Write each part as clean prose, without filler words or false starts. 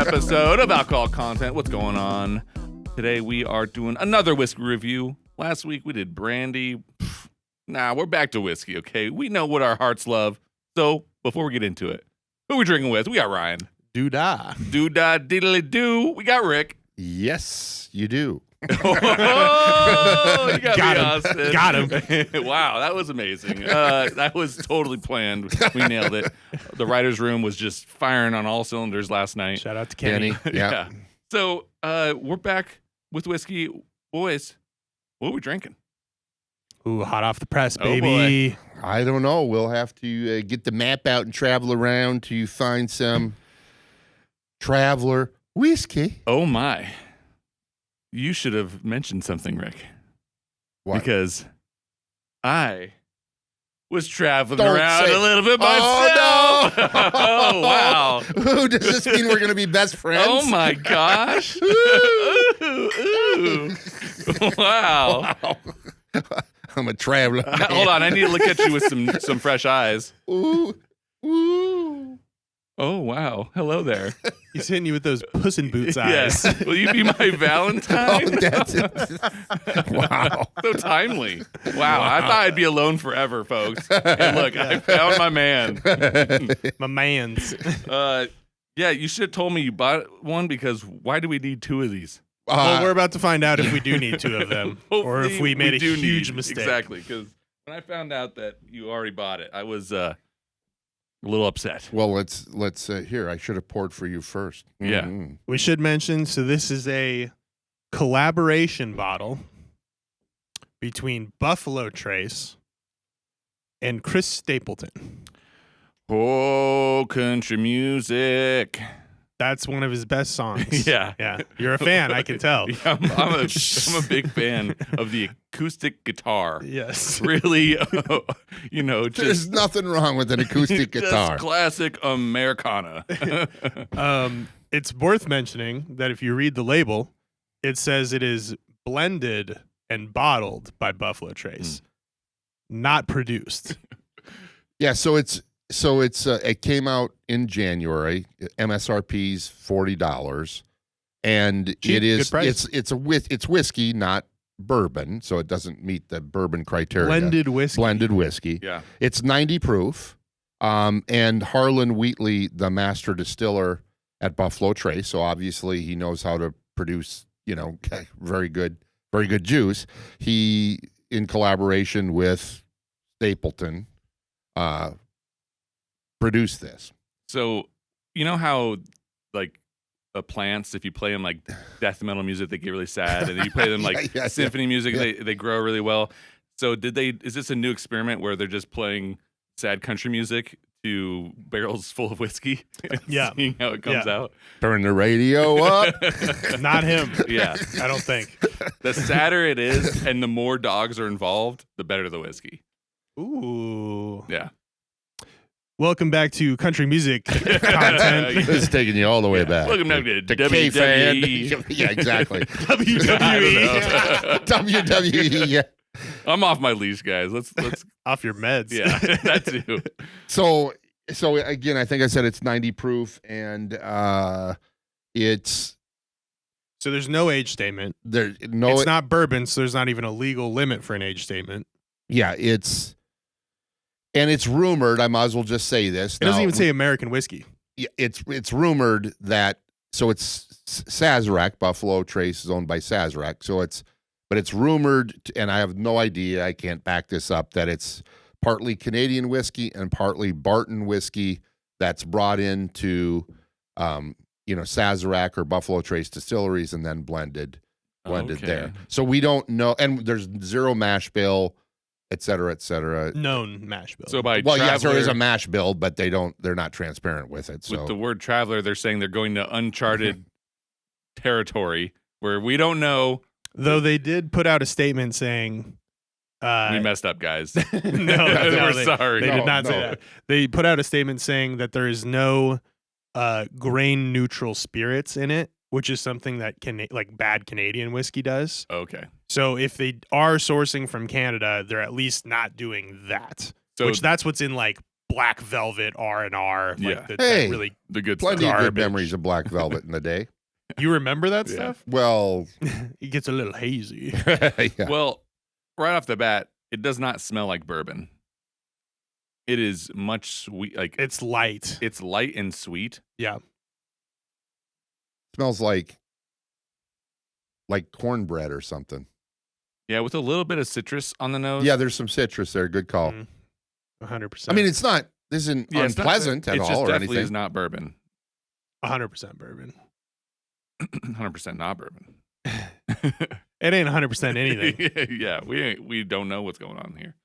episode of Alcohol Content. What's going on? Today we are doing another whiskey review. Last week we did brandy. Nah, we're back to whiskey, okay? We know what our hearts love. So, before we get into it, who we drinking with? We got Ryan. Doo-dah. Doo-dah diddly-doo. We got Rick. Yes, you do. Oh, you got Got me, him. Austin. Got him. Wow, that was amazing. That was totally planned. We nailed it. The writer's room was just firing on all cylinders last night. Shout out to Kenny. Yeah. So we're back with whiskey. Boys, what are we drinking? Ooh, hot off the press, Oh, baby. I don't know. We'll have to get the map out and travel around to find some Traveler whiskey. Oh, my. You should have mentioned something, Rick. What? Because I was traveling Don't around say- a little bit Oh, myself. Oh, wow. Ooh, does this mean we're going to be best friends? Oh, my gosh. Ooh, ooh. Wow. I'm a traveler. Hold on. I need to look at you with some fresh eyes. Ooh. Ooh. Oh, wow. Hello there. He's hitting you with those Puss in Boots eyes. Yes. Will you be my Valentine? Oh, that's it. Wow. So timely. Wow. I thought I'd be alone forever, folks. And look, I found my man. My mans. Yeah, you should have told me you bought one because why do we need two of these? Well, we're about to find out if we do need two of them or if Hopefully we made a do huge need- mistake. Exactly, because when I found out that you already bought it, I was a little upset. Well, let's here. I should have poured for you first. Yeah. Mhm. We should mention, so this is a collaboration bottle between Buffalo Trace and Chris Stapleton. Oh, country music. That's one of his best songs. Yeah. Yeah. You're a fan, I can tell. Yeah, I'm a big fan of the acoustic guitar. Yes. Really, There's just nothing wrong with an acoustic guitar. Just classic Americana. It's worth mentioning that if you read the label, it says it is blended and bottled by Buffalo Trace, not produced. Yeah, so it came out in January. MSRP's $40, and Cheap, it is good price. it's whiskey, not bourbon, so it doesn't meet the bourbon criteria. Blended whiskey. Yeah. It's 90 proof. And Harlan Wheatley, the master distiller at Buffalo Trace, so obviously he knows how to produce, very good juice. He, in collaboration with Stapleton, produced this. So you know how like plants, if you play them like death metal music, they get really sad, and then you play them like Yeah. symphony music, they grow really well. So is this a new experiment where they're just playing sad country music to barrels full of whiskey? And Yeah. seeing how it comes out. Turn the radio up. Not him. Yeah. I don't think. The sadder it is, and the more dogs are involved, the better the whiskey. Ooh. Yeah. Welcome back to country music content. It's taking you all the way back. Welcome back to K-Fan. WWE. Yeah, exactly. WWE. WWE. Yeah. I'm off my leash, guys. Let's Off your meds. yeah, that too. So again, I think I said it's 90 proof, and it's So there's no age statement. it's It's not bourbon, so there's not even a legal limit for an age statement. Yeah, it's rumored. I might as well just say this. It doesn't even say American whiskey. It's rumored that, so it's Sazerac. Buffalo Trace is owned by Sazerac. But it's rumored, and I have no idea, I can't back this up, that it's partly Canadian whiskey and partly Barton whiskey that's brought into, Sazerac or Buffalo Trace distilleries and then blended Okay. there. So we don't know, and there's zero mash bill, et cetera, et cetera. Known mash bill. So by Yes, there is traveler, a mash bill, but they're not transparent with it. So with the word traveler, they're saying they're going to uncharted territory where we don't know. Though they did put out a statement saying We messed up, guys. no, We're sorry. They did not say No. that. They put out a statement saying that there is no grain neutral spirits in it, which is something that bad Canadian whiskey does. Okay. So if they are sourcing from Canada, they're at least not doing that. So which that's what's in like Black Velvet R&R. Yeah. Like that Hey. really. The good Plenty stuff. of good Garbage. memories of Black Velvet in the day. You remember that Yeah. stuff? Well, It gets a little hazy. yeah. Well, right off the bat, it does not smell like bourbon. It is much sweet. Like It's light. it's light and sweet. Yeah. Smells like cornbread or something. Yeah, with a little bit of citrus on the nose. Yeah, there's some citrus there. Good call. 100%. I mean, this isn't Yeah, it's not- unpleasant at it all just or definitely anything. is not bourbon. 100% bourbon. 100% not bourbon. It ain't 100% anything. Yeah, we don't know what's going on here.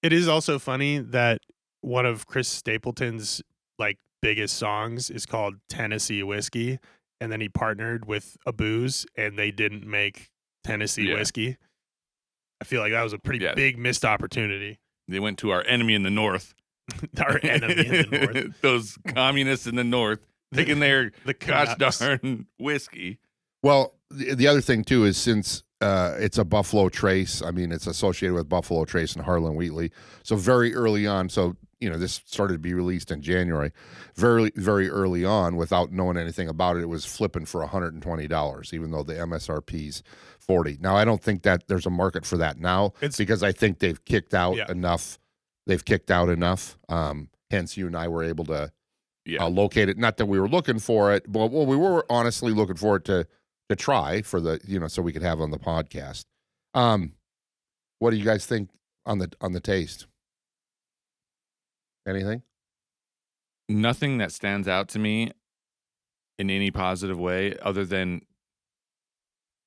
It is also funny that one of Chris Stapleton's like biggest songs is called Tennessee Whiskey, and then he partnered with a booze and they didn't make Tennessee Yeah. whiskey. I feel like that was a pretty Yeah. big missed opportunity. They went to our enemy in the north. Our enemy in the north. Those communists in the north taking their The gosh Canucks. darn whiskey. Well, the other thing too is since it's a Buffalo Trace, I mean, it's associated with Buffalo Trace and Harlan Wheatley. So very early on, so this started to be released in January. Very, very early on, without knowing anything about it, it was flipping for $120, even though the MSRP's $40. Now, I don't think that there's a market for that now. It's- because I think they've kicked out Yeah. enough. They've kicked out enough. Hence, you and I were able to Yeah. locate it. Not that we were looking for it, but we were honestly looking for it to try for the so we could have on the podcast. What do you guys think on the taste? Anything? Nothing that stands out to me in any positive way other than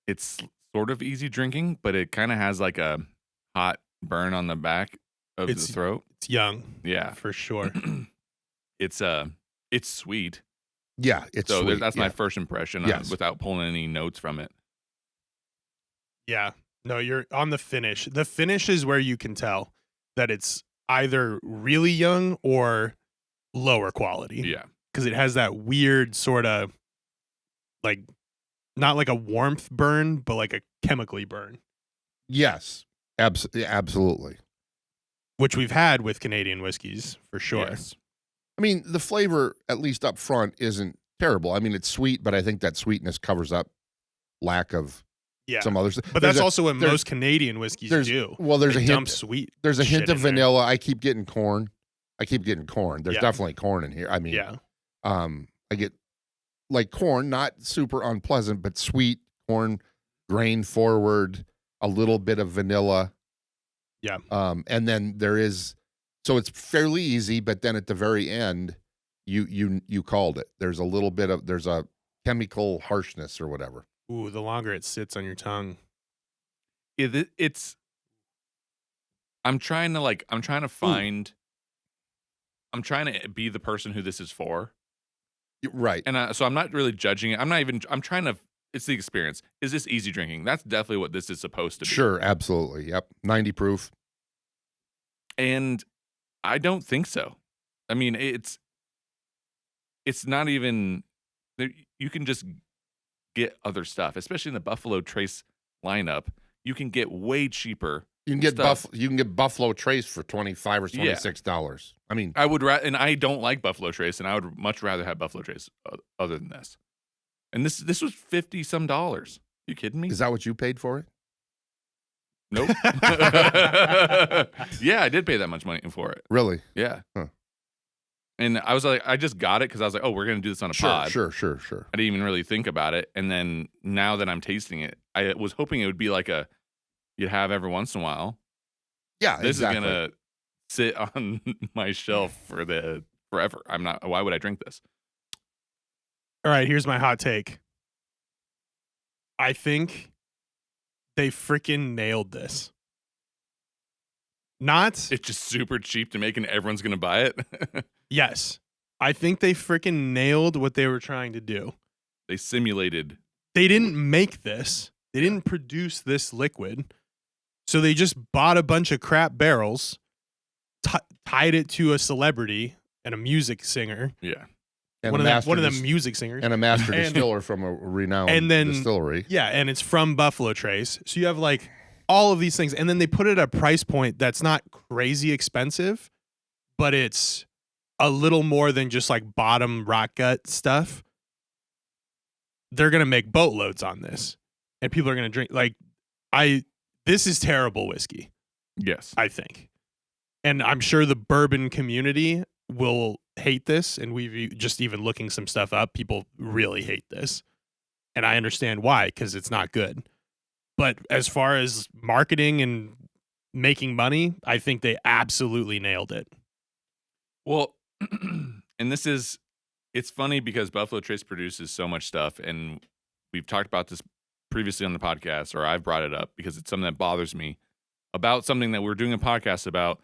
it's sort of easy drinking, but it kind of has like a hot burn on the back of It's- the throat. It's young. Yeah. For sure. It's sweet. Yeah, it's So sweet. that's yeah. my first impression Yes. without pulling any notes from it. Yeah. No, you're on the finish. The finish is where you can tell that it's either really young or lower quality. Yeah. Because it has that weird sort of like not like a warmth burn, but like a chemically burn, Yes, absolutely. which we've had with Canadian whiskeys for sure. Yes. I mean, the flavor, at least up front, isn't terrible. I mean, it's sweet, but I think that sweetness covers up lack of Yeah. some others. But that's also what most Canadian whiskeys there's do. well, there's They a dump hint. sweet. There's a hint shit of in there. vanilla. I keep getting corn. There's Yeah. definitely corn in here. I mean, Yeah. I get like corn, not super unpleasant, but sweet corn, grain forward, a little bit of vanilla. Yeah. And then so it's fairly easy, but then at the very end, you called it. There's a chemical harshness or whatever. Ooh, the longer it sits on your tongue. It's I'm trying to be the person who this is for. Right. And so I'm not really judging it. I'm trying to, it's the experience. Is this easy drinking? That's definitely what this is supposed to be. Sure, absolutely. Yep. 90 proof. And I don't think so. I mean, it's not even, you can just get other stuff, especially in the Buffalo Trace lineup. You can get way cheaper. You can get stuff. you can get Buffalo Trace for $25 or $26. I mean, I would and I don't like Buffalo Trace, and I would much rather have Buffalo Trace other than this. And this was $50 some. You kidding me? is that what you paid for it? Nope. Yeah, I did pay that much money for it. Really? Yeah. Huh. And I was like, I just got it because I was like, oh, we're gonna do this on a pod. Sure. I didn't even really think about it. And then now that I'm tasting it, I was hoping it would be like you'd have every once in a while. Yeah, This exactly. is gonna sit on my shelf for forever. Why would I drink this? All right, here's my hot take. I think they freaking nailed this. Not It's just super cheap to make and everyone's gonna buy it. yes. I think they freaking nailed what they were trying to do. They simulated. They didn't make this. They didn't produce this liquid. So they just bought a bunch of crap barrels, tied it to a celebrity and a music singer. Yeah. And One a of master them music singers. and a master And- distiller from a renowned and then- distillery. Yeah, and it's from Buffalo Trace. So you have like all of these things. And then they put it at a price point that's not crazy expensive, but it's a little more than just like bottom rock gut stuff, they're going to make boatloads on this and people are going to drink. Like, this is terrible whiskey, Yes. I think. And I'm sure the bourbon community will hate this. And we've just even looking some stuff up, people really hate this. And I understand why, because it's not good. But as far as marketing and making money, I think they absolutely nailed it. Well, and it's funny because Buffalo Trace produces so much stuff, and we've talked about this previously on the podcast, or I've brought it up because it's something that bothers me about something that we're doing a podcast about,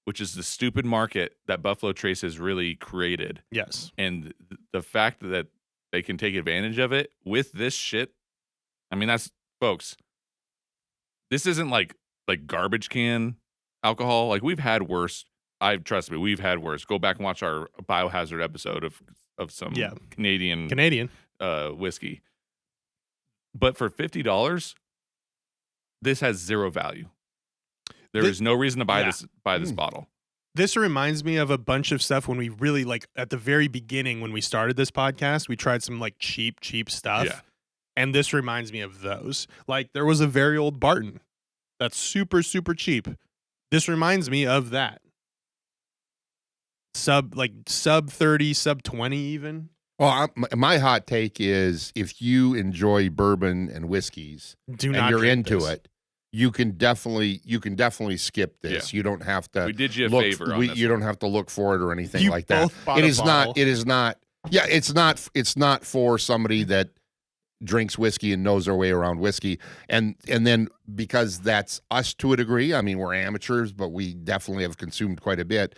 which is the stupid market that Buffalo Trace has really created. Yes. And the fact that they can take advantage of it with this shit. I mean, folks, this isn't like garbage can alcohol. Like, we've had worse. Trust me, we've had worse. Go back and watch our Biohazard episode of some Canadian whiskey. But for $50, this has zero value. There is no reason to buy this bottle. This reminds me of a bunch of stuff when we really, like, at the very beginning when we started this podcast, we tried some like cheap stuff. Yeah. And this reminds me of those. Like, there was a very old Barton that's super, super cheap. This reminds me of that. Sub 30, sub 20 even. Well, my hot take is if you enjoy bourbon and whiskeys and you're into it, you can definitely skip this. Yeah. You don't have to. We did you a favor on this. You don't have to look for it or anything like that. It is not. Yeah, it's not for somebody that drinks whiskey and knows their way around whiskey. And then because that's us to a degree. I mean, we're amateurs, but we definitely have consumed quite a bit.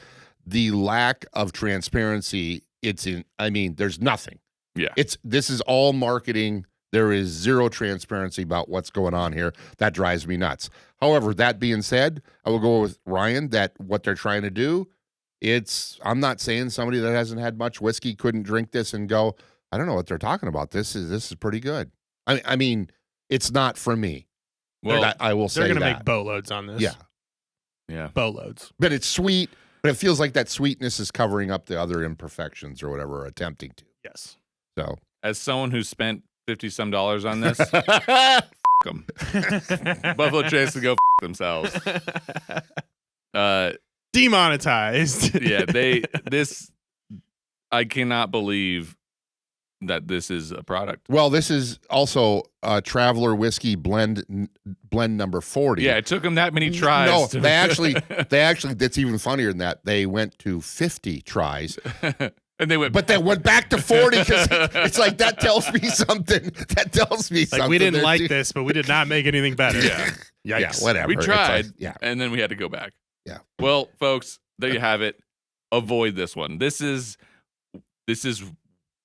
The lack of transparency, there's nothing. Yeah. This is all marketing. There is zero transparency about what's going on here. That drives me nuts. However, that being said, I will go with Ryan that what they're trying to do, I'm not saying somebody that hasn't had much whiskey couldn't drink this and go, I don't know what they're talking about. This is pretty good. I mean, it's not for me. Well, I will say they're going to that. make boatloads on this. Yeah. Boatloads. But it's sweet, but it feels like that sweetness is covering up the other imperfections or whatever, or attempting to. Yes. So, as someone who spent $50-some on this, f*** them. Buffalo Trace to go f*** themselves. Demonetized. Yeah, I cannot believe that this is a product. well, this is also Traveler Whiskey blend number 40. Yeah, it took them that many tries. No, they actually, that's even funnier than that. They went to 50 tries. And they went back to 40 because it's like, that tells me something. That tells me something. Like, we didn't like too. this, but we did not make anything better. Yeah. Yeah, Yikes. whatever. We It's tried, like, and then we had to go back. Yeah. Well, folks, there you have it. Avoid this one. This is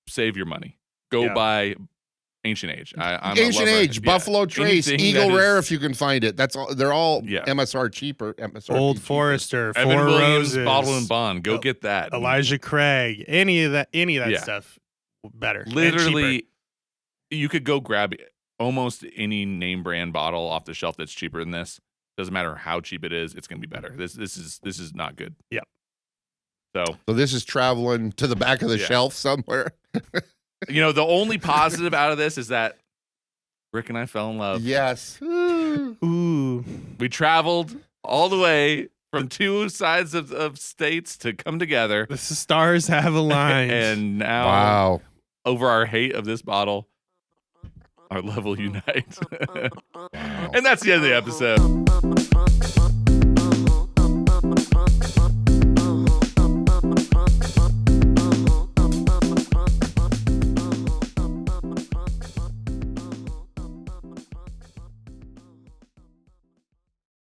save your money. Go buy Ancient Age. I'm Ancient a lover. Age, Buffalo Trace, Anything Eagle that Rare is- if you can find it. That's all. They're all Yeah. MSR cheaper. Old Forester, Evan Four Williams, Roses, Bottle and Bond. Go get that. Elijah Craig, any of that Yeah. stuff, better. and Literally, cheaper. you could go grab almost any name brand bottle off the shelf that's cheaper than this. Doesn't matter how cheap it is, it's going to be better. This is not good. Yep. So this is traveling to the back of the shelf somewhere. the only positive out of this is that Rick and I fell in love. Yes. Ooh. We traveled all the way from two sides of states to come together. The stars have aligned. And now, Wow. over our hate of this bottle, our love will unite. And that's the end of the episode.